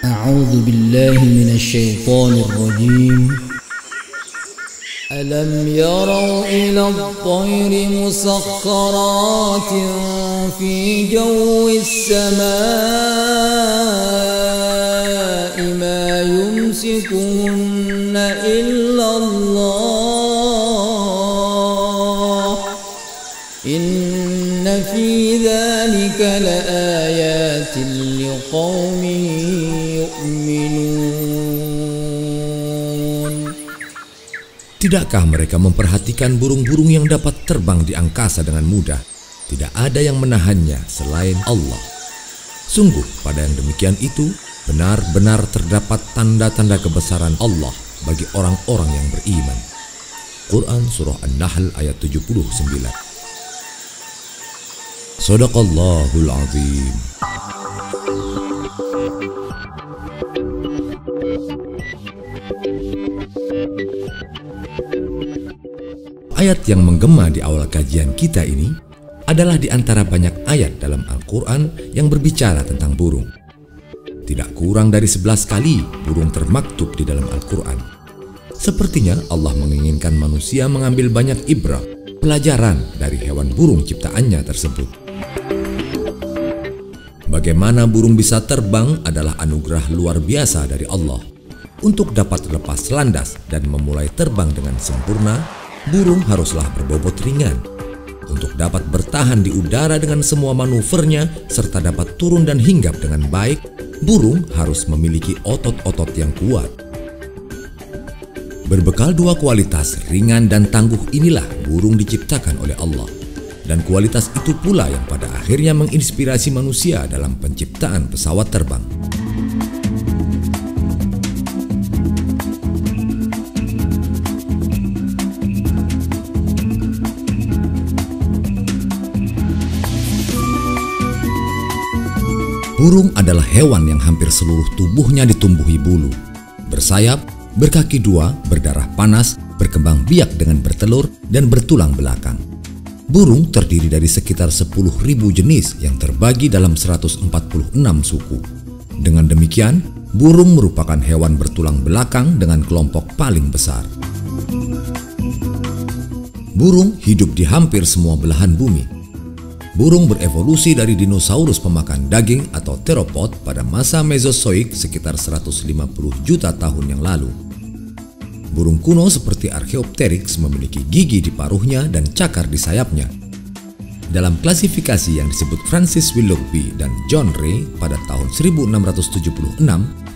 أعوذ بالله من الشيطان الرجيم. ألم يروا إلى الطير مسخرات في جو السماء ما يمسكهن إلا الله إن في ذلك لآيات لقوم يؤمنون. Tidakkah mereka memperhatikan burung-burung yang dapat terbang di angkasa dengan mudah? Tidak ada yang menahannya selain Allah. Sungguh pada yang demikian itu benar-benar terdapat tanda-tanda kebesaran Allah bagi orang-orang yang beriman. Quran Surah An-Nahl ayat 79. Shadaqallahul Azim. Ayat yang menggema di awal kajian kita ini adalah di antara banyak ayat dalam Al-Quran yang berbicara tentang burung. Tidak kurang dari 11 kali burung termaktub di dalam Al-Quran. Sepertinya Allah menginginkan manusia mengambil banyak ibrah, pelajaran dari hewan burung ciptaannya tersebut. Bagaimana burung bisa terbang adalah anugerah luar biasa dari Allah. Untuk dapat lepas landas dan memulai terbang dengan sempurna, burung haruslah berbobot ringan. Untuk dapat bertahan di udara dengan semua manuvernya serta dapat turun dan hinggap dengan baik, burung harus memiliki otot-otot yang kuat. Berbekal dua kualitas, ringan dan tangguh, inilah burung diciptakan oleh Allah. Dan kualitas itu pula yang pada akhirnya menginspirasi manusia dalam penciptaan pesawat terbang. Burung adalah hewan yang hampir seluruh tubuhnya ditumbuhi bulu. Bersayap, berkaki dua, berdarah panas, berkembang biak dengan bertelur, dan bertulang belakang. Burung terdiri dari sekitar 10.000 jenis yang terbagi dalam 146 suku. Dengan demikian, burung merupakan hewan bertulang belakang dengan kelompok paling besar. Burung hidup di hampir semua belahan bumi. Burung berevolusi dari dinosaurus pemakan daging atau theropod pada masa Mesozoik sekitar 150 juta tahun yang lalu. Burung kuno seperti Archaeopteryx memiliki gigi di paruhnya dan cakar di sayapnya. Dalam klasifikasi yang disebut Francis Willoughby dan John Ray pada tahun 1676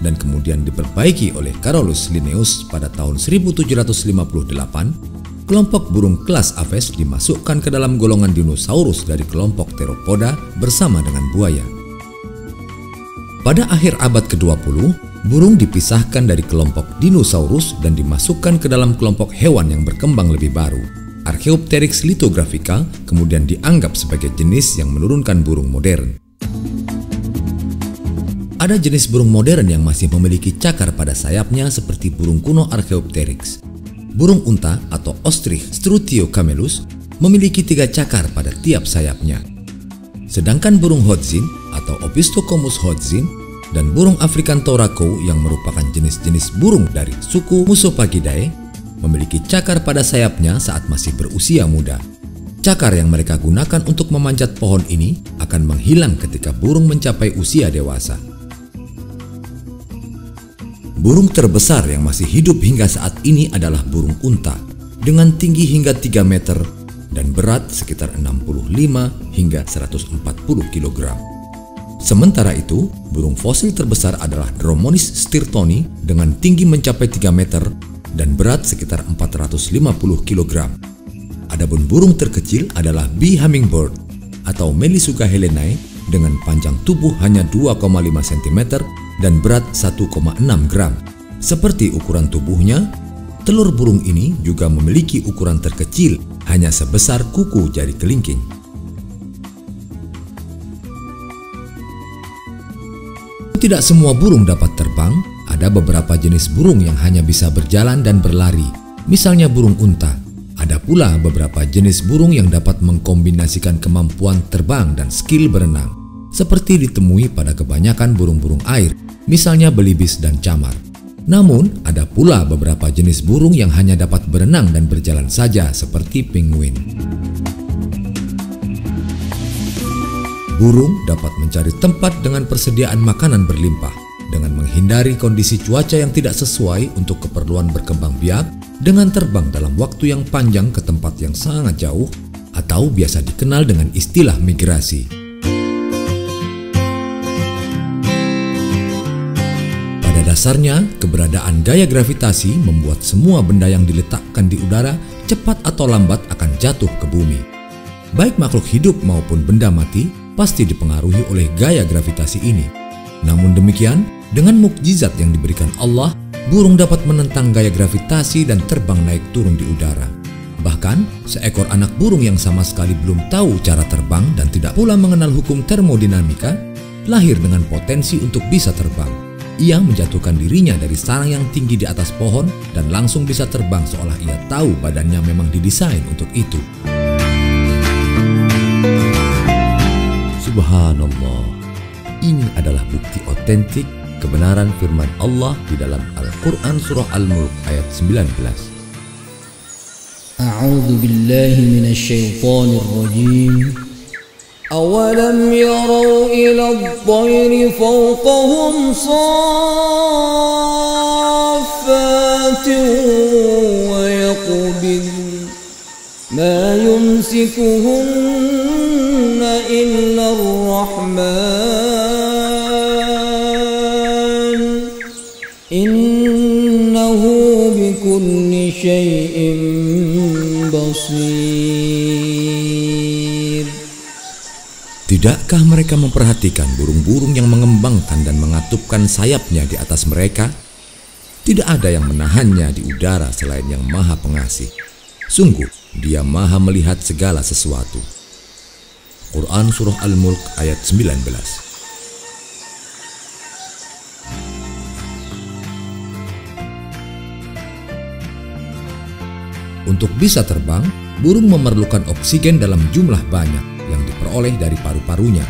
dan kemudian diperbaiki oleh Carolus Linnaeus pada tahun 1758, kelompok burung kelas Aves dimasukkan ke dalam golongan dinosaurus dari kelompok Theropoda bersama dengan buaya. Pada akhir abad ke-20, burung dipisahkan dari kelompok dinosaurus dan dimasukkan ke dalam kelompok hewan yang berkembang lebih baru. Archaeopteryx lithographica kemudian dianggap sebagai jenis yang menurunkan burung modern. Ada jenis burung modern yang masih memiliki cakar pada sayapnya seperti burung kuno Archaeopteryx. Burung unta atau Ostrich Strutiocamelus memiliki 3 cakar pada tiap sayapnya. Sedangkan burung Hodzin atau Opisthocomus hodzin dan burung African Tauraco yang merupakan jenis-jenis burung dari suku Musopagidae memiliki cakar pada sayapnya saat masih berusia muda. Cakar yang mereka gunakan untuk memanjat pohon ini akan menghilang ketika burung mencapai usia dewasa. Burung terbesar yang masih hidup hingga saat ini adalah burung unta dengan tinggi hingga 3 meter dan berat sekitar 65 hingga 140 kg. Sementara itu, burung fosil terbesar adalah Dromonis stirtoni dengan tinggi mencapai 3 meter dan berat sekitar 450 kg. Adapun burung terkecil adalah bee hummingbird atau Melisuga helenae dengan panjang tubuh hanya 2,5 cm dan berat 1,6 gram. Seperti ukuran tubuhnya, telur burung ini juga memiliki ukuran terkecil, hanya sebesar kuku jari kelingking. Tidak semua burung dapat terbang, ada beberapa jenis burung yang hanya bisa berjalan dan berlari, misalnya burung unta. Ada pula beberapa jenis burung yang dapat mengkombinasikan kemampuan terbang dan skill berenang, seperti ditemui pada kebanyakan burung-burung air, misalnya belibis dan camar. Namun, ada pula beberapa jenis burung yang hanya dapat berenang dan berjalan saja, seperti penguin. Burung dapat mencari tempat dengan persediaan makanan berlimpah, dengan menghindari kondisi cuaca yang tidak sesuai untuk keperluan berkembang biak, dengan terbang dalam waktu yang panjang ke tempat yang sangat jauh, atau biasa dikenal dengan istilah migrasi. Dasarnya, keberadaan gaya gravitasi membuat semua benda yang diletakkan di udara cepat atau lambat akan jatuh ke bumi. Baik makhluk hidup maupun benda mati pasti dipengaruhi oleh gaya gravitasi ini. Namun demikian, dengan mukjizat yang diberikan Allah, burung dapat menentang gaya gravitasi dan terbang naik turun di udara. Bahkan, seekor anak burung yang sama sekali belum tahu cara terbang dan tidak pula mengenal hukum termodinamika, lahir dengan potensi untuk bisa terbang. Ia menjatuhkan dirinya dari sarang yang tinggi di atas pohon dan langsung bisa terbang seolah ia tahu badannya memang didesain untuk itu. Subhanallah. Ini adalah bukti otentik kebenaran firman Allah di dalam Al-Quran Surah Al-Mulk ayat 19. A'udzu billahi minasyaitonir rajim. أولم يروا إلى الطير فوقهم صافات ويقبضن ما يمسكهن إلا الرحمن إنه بكل شيء بصير. Tidakkah mereka memperhatikan burung-burung yang mengembangkan dan mengatupkan sayapnya di atas mereka? Tidak ada yang menahannya di udara selain Yang Maha Pengasih. Sungguh, Dia Maha melihat segala sesuatu. Quran Surah Al-Mulk ayat 19. Untuk bisa terbang, burung memerlukan oksigen dalam jumlah banyak yang diperoleh dari paru-parunya.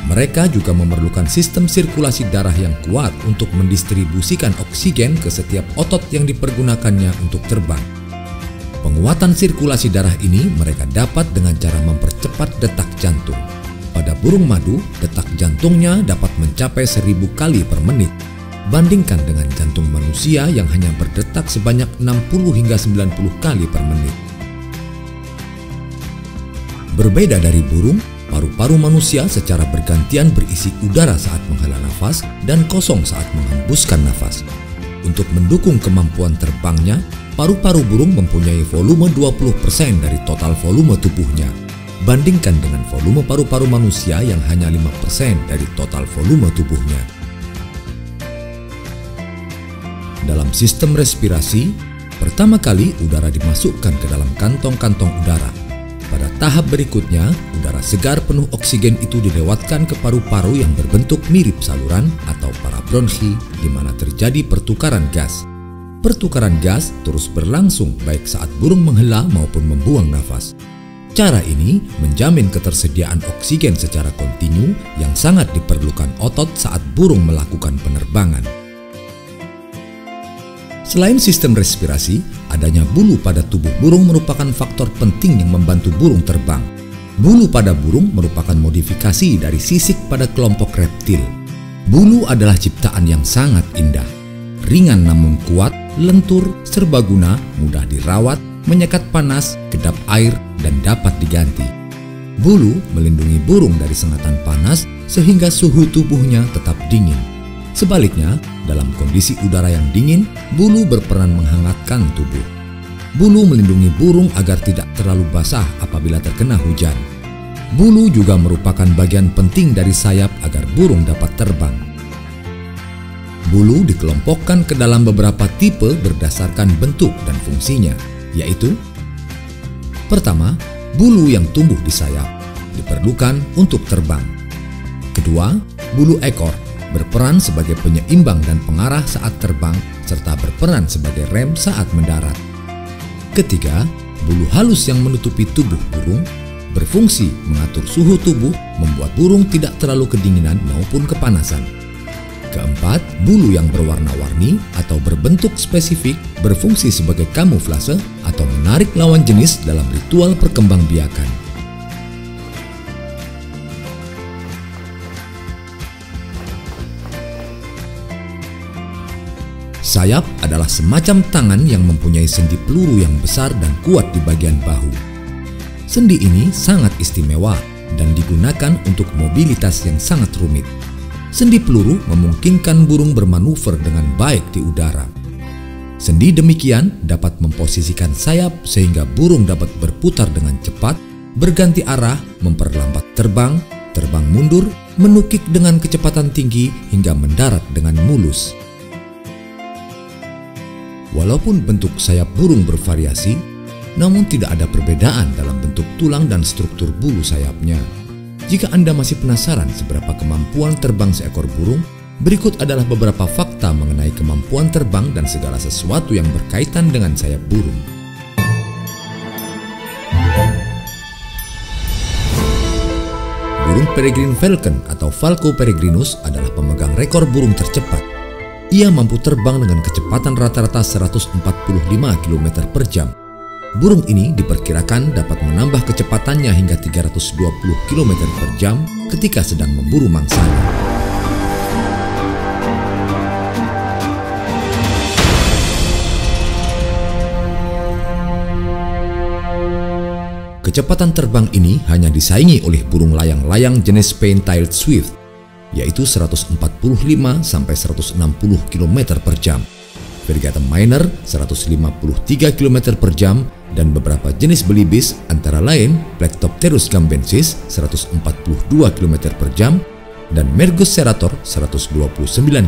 Mereka juga memerlukan sistem sirkulasi darah yang kuat untuk mendistribusikan oksigen ke setiap otot yang dipergunakannya untuk terbang. Penguatan sirkulasi darah ini mereka dapat dengan cara mempercepat detak jantung. Pada burung madu, detak jantungnya dapat mencapai 1000 kali per menit. Bandingkan dengan jantung manusia yang hanya berdetak sebanyak 60 hingga 90 kali per menit. Berbeda dari burung, paru-paru manusia secara bergantian berisi udara saat menghela nafas dan kosong saat menghembuskan nafas. Untuk mendukung kemampuan terbangnya, paru-paru burung mempunyai volume 20% dari total volume tubuhnya. Bandingkan dengan volume paru-paru manusia yang hanya 5% dari total volume tubuhnya. Dalam sistem respirasi, pertama kali udara dimasukkan ke dalam kantong-kantong udara. Pada tahap berikutnya, udara segar penuh oksigen itu dilewatkan ke paru-paru yang berbentuk mirip saluran atau parabronki di mana terjadi pertukaran gas. Pertukaran gas terus berlangsung baik saat burung menghela maupun membuang nafas. Cara ini menjamin ketersediaan oksigen secara kontinu yang sangat diperlukan otot saat burung melakukan penerbangan. Selain sistem respirasi, adanya bulu pada tubuh burung merupakan faktor penting yang membantu burung terbang. Bulu pada burung merupakan modifikasi dari sisik pada kelompok reptil. Bulu adalah ciptaan yang sangat indah. Ringan namun kuat, lentur, serbaguna, mudah dirawat, menyekat panas, kedap air, dan dapat diganti. Bulu melindungi burung dari sengatan panas sehingga suhu tubuhnya tetap dingin. Sebaliknya, dalam kondisi udara yang dingin, bulu berperan menghangatkan tubuh. Bulu melindungi burung agar tidak terlalu basah apabila terkena hujan. Bulu juga merupakan bagian penting dari sayap agar burung dapat terbang. Bulu dikelompokkan ke dalam beberapa tipe berdasarkan bentuk dan fungsinya, yaitu: pertama, bulu yang tumbuh di sayap, diperlukan untuk terbang. Kedua, bulu ekor, berperan sebagai penyeimbang dan pengarah saat terbang, serta berperan sebagai rem saat mendarat. Ketiga, bulu halus yang menutupi tubuh burung, berfungsi mengatur suhu tubuh, membuat burung tidak terlalu kedinginan maupun kepanasan. Keempat, bulu yang berwarna-warni atau berbentuk spesifik berfungsi sebagai kamuflase atau menarik lawan jenis dalam ritual perkembangbiakan. Sayap adalah semacam tangan yang mempunyai sendi peluru yang besar dan kuat di bagian bahu. Sendi ini sangat istimewa dan digunakan untuk mobilitas yang sangat rumit. Sendi peluru memungkinkan burung bermanuver dengan baik di udara. Sendi demikian dapat memposisikan sayap sehingga burung dapat berputar dengan cepat, berganti arah, memperlambat terbang, terbang mundur, menukik dengan kecepatan tinggi hingga mendarat dengan mulus. Walaupun bentuk sayap burung bervariasi, namun tidak ada perbedaan dalam bentuk tulang dan struktur bulu sayapnya. Jika Anda masih penasaran seberapa kemampuan terbang seekor burung, berikut adalah beberapa fakta mengenai kemampuan terbang dan segala sesuatu yang berkaitan dengan sayap burung. Burung peregrine falcon atau Falco peregrinus adalah pemegang rekor burung tercepat. Ia mampu terbang dengan kecepatan rata-rata 145 km per jam. Burung ini diperkirakan dapat menambah kecepatannya hingga 320 km per jam ketika sedang memburu mangsanya. Kecepatan terbang ini hanya disaingi oleh burung layang-layang jenis Pain-tailed Swift, yaitu 145 sampai 160 km per jam. Verigata Minor 153 km per jam, dan beberapa jenis belibis antara lain Plectropterus gambensis 142 km per jam dan Mergus serrator 129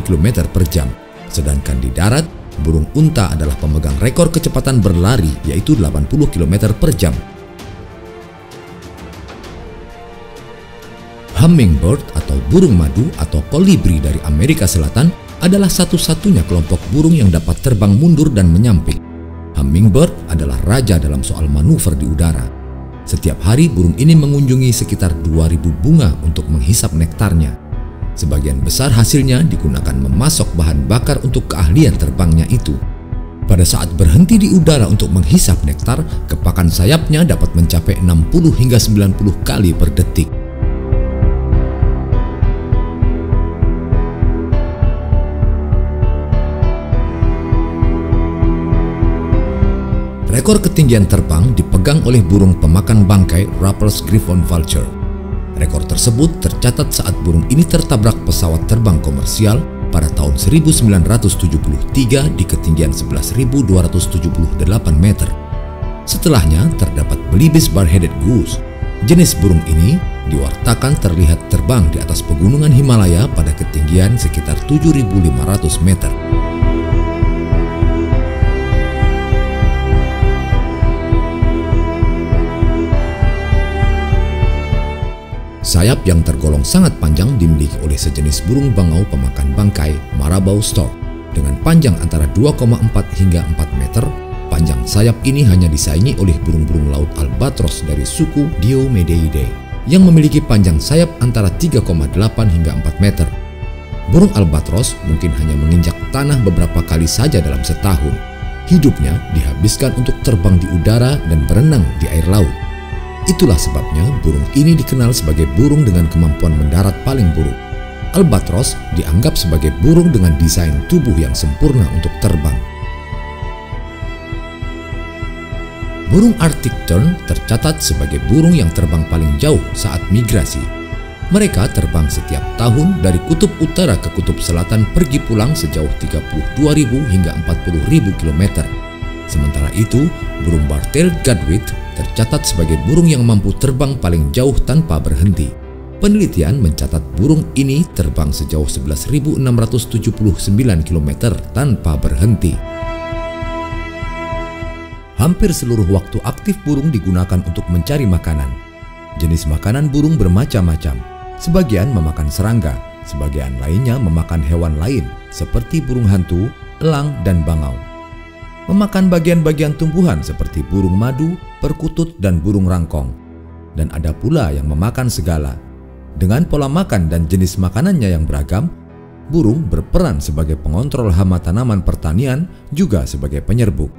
km per jam. Sedangkan di darat, burung unta adalah pemegang rekor kecepatan berlari yaitu 80 km per jam. Hummingbird atau burung madu atau kolibri dari Amerika Selatan adalah satu-satunya kelompok burung yang dapat terbang mundur dan menyamping. Hummingbird adalah raja dalam soal manuver di udara. Setiap hari burung ini mengunjungi sekitar 2000 bunga untuk menghisap nektarnya. Sebagian besar hasilnya digunakan memasok bahan bakar untuk keahlian terbangnya itu. Pada saat berhenti di udara untuk menghisap nektar, kepakan sayapnya dapat mencapai 60 hingga 90 kali per detik. Rekor ketinggian terbang dipegang oleh burung pemakan bangkai Ruppel's Griffon Vulture. Rekor tersebut tercatat saat burung ini tertabrak pesawat terbang komersial pada tahun 1973 di ketinggian 11.278 meter. Setelahnya terdapat Belibis Bar-headed Goose. Jenis burung ini diwartakan terlihat terbang di atas pegunungan Himalaya pada ketinggian sekitar 7.500 meter. Sayap yang tergolong sangat panjang dimiliki oleh sejenis burung bangau pemakan bangkai Marabou Stork. Dengan panjang antara 2,4 hingga 4 meter, panjang sayap ini hanya disaingi oleh burung-burung laut albatros dari suku Diomedeidae yang memiliki panjang sayap antara 3,8 hingga 4 meter. Burung albatros mungkin hanya menginjak tanah beberapa kali saja dalam setahun. Hidupnya dihabiskan untuk terbang di udara dan berenang di air laut. Itulah sebabnya burung ini dikenal sebagai burung dengan kemampuan mendarat paling buruk. Albatros dianggap sebagai burung dengan desain tubuh yang sempurna untuk terbang. Burung Arctic Tern tercatat sebagai burung yang terbang paling jauh saat migrasi. Mereka terbang setiap tahun dari kutub utara ke kutub selatan pergi pulang sejauh 32.000 hingga 40.000 km. Sementara itu, burung Bar-tailed Godwit tercatat sebagai burung yang mampu terbang paling jauh tanpa berhenti. Penelitian mencatat burung ini terbang sejauh 11.679 km tanpa berhenti. Hampir seluruh waktu aktif burung digunakan untuk mencari makanan. Jenis makanan burung bermacam-macam. Sebagian memakan serangga, sebagian lainnya memakan hewan lain seperti burung hantu, elang, dan bangau. Memakan bagian-bagian tumbuhan seperti burung madu, perkutut, dan burung rangkong. Dan ada pula yang memakan segala. Dengan pola makan dan jenis makanannya yang beragam, burung berperan sebagai pengontrol hama tanaman pertanian, juga sebagai penyerbuk.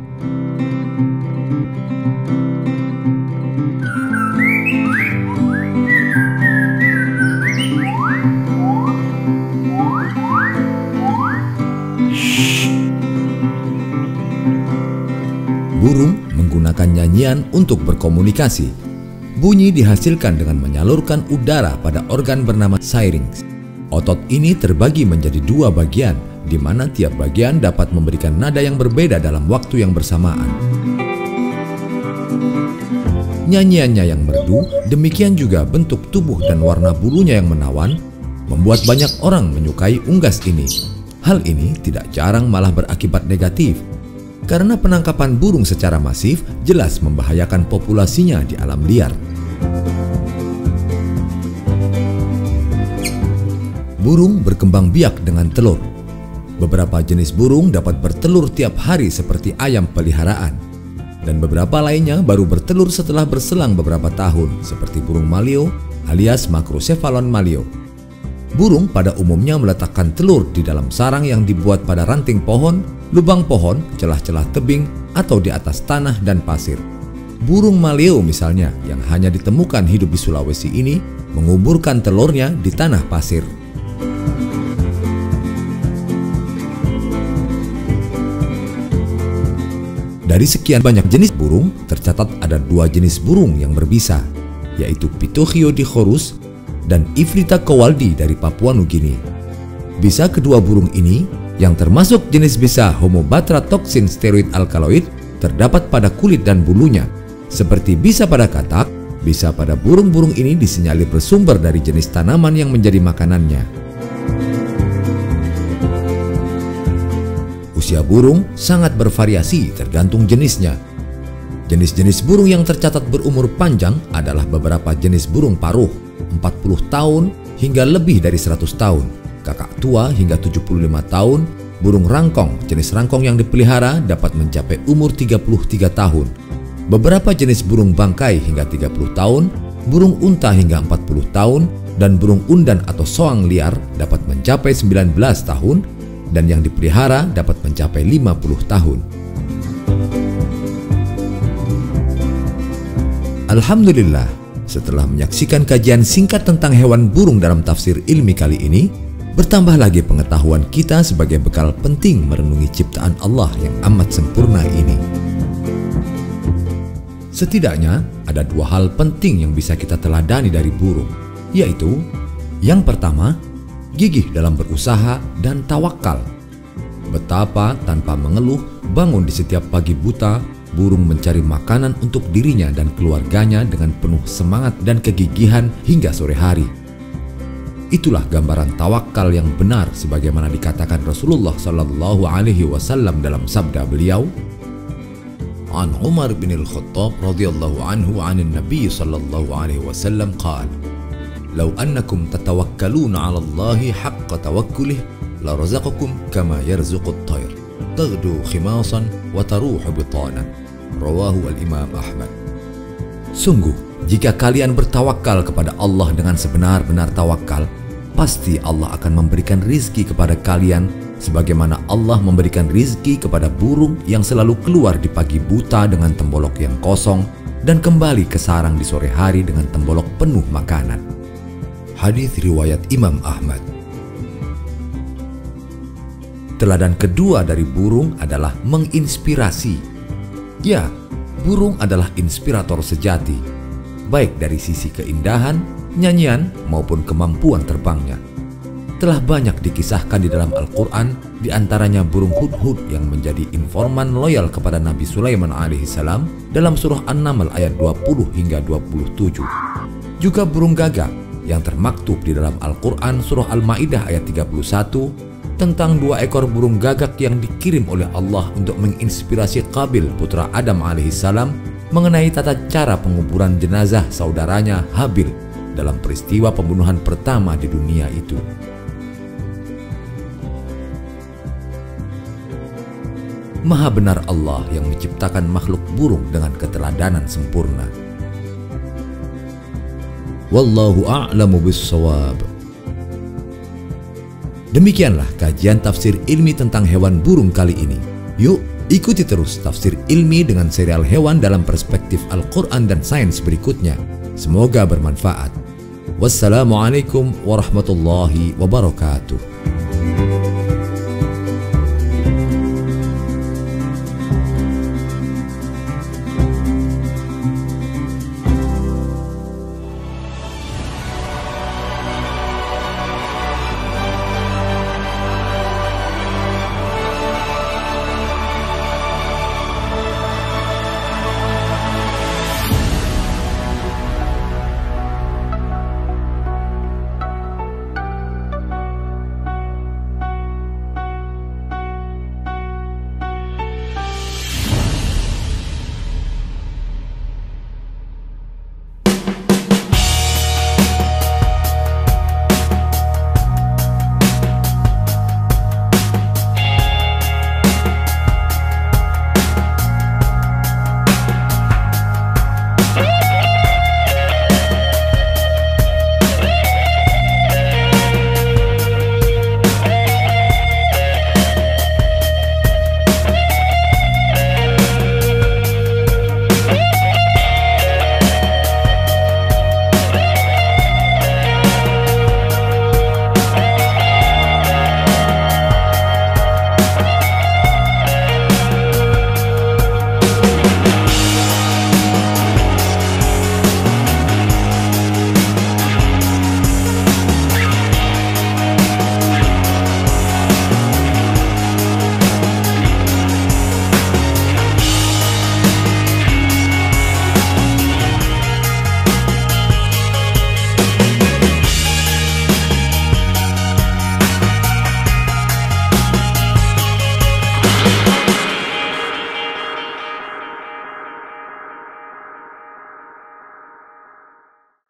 Burung menggunakan nyanyian untuk berkomunikasi. Bunyi dihasilkan dengan menyalurkan udara pada organ bernama syrinx. Otot ini terbagi menjadi dua bagian, di mana tiap bagian dapat memberikan nada yang berbeda dalam waktu yang bersamaan. Nyanyiannya yang merdu, demikian juga bentuk tubuh dan warna bulunya yang menawan, membuat banyak orang menyukai unggas ini. Hal ini tidak jarang malah berakibat negatif, karena penangkapan burung secara masif jelas membahayakan populasinya di alam liar. Burung berkembang biak dengan telur. Beberapa jenis burung dapat bertelur tiap hari seperti ayam peliharaan, dan beberapa lainnya baru bertelur setelah berselang beberapa tahun seperti burung maleo alias Macrocephalon maleo. Burung pada umumnya meletakkan telur di dalam sarang yang dibuat pada ranting pohon, lubang pohon, celah-celah tebing, atau di atas tanah dan pasir. Burung maleo misalnya, yang hanya ditemukan hidup di Sulawesi ini, menguburkan telurnya di tanah pasir. Dari sekian banyak jenis burung, tercatat ada 2 jenis burung yang berbisa, yaitu Pituochiodichorus dan Ifrita kowaldi dari Papua Nugini. Bisa kedua burung ini, yang termasuk jenis bisa Homobatra toxin steroid alkaloid, terdapat pada kulit dan bulunya. Seperti bisa pada katak, bisa pada burung-burung ini disinyalir bersumber dari jenis tanaman yang menjadi makanannya. Usia burung sangat bervariasi tergantung jenisnya. Jenis-jenis burung yang tercatat berumur panjang adalah beberapa jenis burung paruh, 40 tahun hingga lebih dari 100 tahun, kakak tua hingga 75 tahun, burung rangkong, jenis rangkong yang dipelihara dapat mencapai umur 33 tahun, beberapa jenis burung bangkai hingga 30 tahun, burung unta hingga 40 tahun, dan burung undan atau soang liar dapat mencapai 19 tahun, dan yang dipelihara dapat mencapai 50 tahun. Alhamdulillah, setelah menyaksikan kajian singkat tentang hewan burung dalam tafsir ilmi kali ini, bertambah lagi pengetahuan kita sebagai bekal penting merenungi ciptaan Allah yang amat sempurna ini. Setidaknya ada 2 hal penting yang bisa kita teladani dari burung, yaitu yang pertama, gigih dalam berusaha dan tawakal. Betapa tanpa mengeluh, bangun di setiap pagi buta, burung mencari makanan untuk dirinya dan keluarganya dengan penuh semangat dan kegigihan hingga sore hari. Itulah gambaran tawakal yang benar sebagaimana dikatakan Rasulullah Shallallahu Alaihi Wasallam dalam sabda beliau, An Umar bin Al-Khattab radhiyallahu anhu anin Nabi Shallallahu Alaihi Wasallam qala, "Lau annakum tatawakkaluna 'ala Allahi haqqa tawakkulih, la razaqakum kama yarzuqut tayr, taghdu khimasan wa taruhu bitanan." Rawahu al-Imam Ahmad. Sungguh, jika kalian bertawakal kepada Allah dengan sebenar-benar tawakal, pasti Allah akan memberikan rizki kepada kalian sebagaimana Allah memberikan rizki kepada burung yang selalu keluar di pagi buta dengan tembolok yang kosong dan kembali ke sarang di sore hari dengan tembolok penuh makanan. Hadis riwayat Imam Ahmad. Teladan kedua dari burung adalah menginspirasi. Ya, burung adalah inspirator sejati, baik dari sisi keindahan, nyanyian, maupun kemampuan terbangnya. Telah banyak dikisahkan di dalam Al-Quran, diantaranya burung hudhud yang menjadi informan loyal kepada Nabi Sulaiman alaihissalam dalam surah An-Naml ayat 20 hingga 27. Juga burung gagak yang termaktub di dalam Al-Quran surah Al-Ma'idah ayat 31, tentang 2 ekor burung gagak yang dikirim oleh Allah untuk menginspirasi Qabil putra Adam alaihissalam mengenai tata cara penguburan jenazah saudaranya Habil dalam peristiwa pembunuhan pertama di dunia itu. Maha benar Allah yang menciptakan makhluk burung dengan keteladanan sempurna. Wallahu a'lamu bis-shawab. Demikianlah kajian tafsir ilmi tentang hewan burung kali ini. Yuk, ikuti terus tafsir ilmi dengan serial hewan dalam perspektif Al-Quran dan sains berikutnya. Semoga bermanfaat. Wassalamualaikum warahmatullahi wabarakatuh.